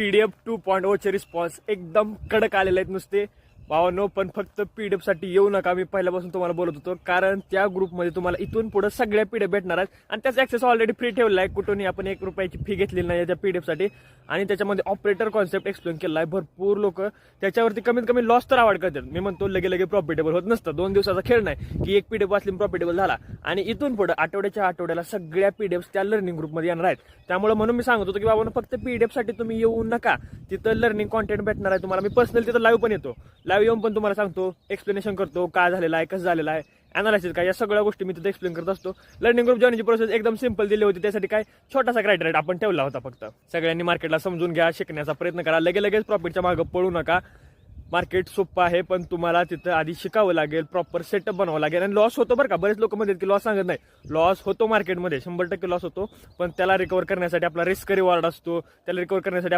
PDF 2.0 चे response एकदम कडक आलेले आहेत नुसते भावांनो. पण फक्त PDF साठी येऊ नका, मी पहिल्यापासून तुम्हाला बोलत होतो, कारण त्या ग्रुपमध्ये तुम्हाला इथून पुढे सगळ्या PDF भेटणार आहेत आणि त्याचा ऍक्सेस ऑलरेडी फ्री ठेवला आहे. कुठूनही आपण 1 रुपयाची फी घेतलेली नाही त्या PDF साठी. आणि त्याच्यामध्ये ऑपरेटर कॉन्सेप्ट एक्सप्लेन केला आहे. भरपूर लोक त्याच्यावरती कमीत कमी लॉस तर अवॉइड करतात. मी म्हणतो लगे प्रॉफिटेबल होत नसतं. 2 दिवसाचा खेळ नाही की एक PDF वाचली प्रॉफिटेबल झाला. आणि इथून पुढे आठवड्याच्या आठवड्याला सगळ्या PDFs त्या लर्निंग ग्रुपमध्ये येणार आहेत. त्यामुळे म्हणून मी सांगत होतो की बाबा फक्त PDF साठी तुम्ही येऊ नका, तिथं लर्निंग कॉन्टेंट भेटणार आहे तुम्हाला. मी पर्सनली तिथं लाईव्ह पण येतो, लाईव्ह येऊन पण तुम्हाला सांगतो, एक्सप्लेनेशन करतो काय झालेलं आहे, कसं झालेलं आहे, अनालिसिस काय, या सगळ्या गोष्टी मी तिथे एक्सप्लेन करत असतो. लर्निंग ग्रुप जॉईनची प्रोसेस एकदम सिंपल दिली होती. त्यासाठी काय छोटासा क्रायटेरिया आपण ठेवला होता. फक्त सगळ्यांनी मार्केटला समजून घ्या, शिकण्याचा प्रयत्न करा. लगेच प्रॉफिटच्या मागं पळू नका. मार्केट सोपं आहे, पण तुम्हाला तिथं आधी शिकावं लागेल, प्रॉपर सेटअप बनावं लागेल. आणि लॉस होतो बरं का, बरेच लोक म्हणतात की लॉस सांगत नाही. लॉस होतो मार्केटमध्ये, 100% लॉस होतो. पण त्याला रिकवर करण्यासाठी आपला रिस्क रिवॉर्ड असतो, त्याला रिकवर करण्यासाठी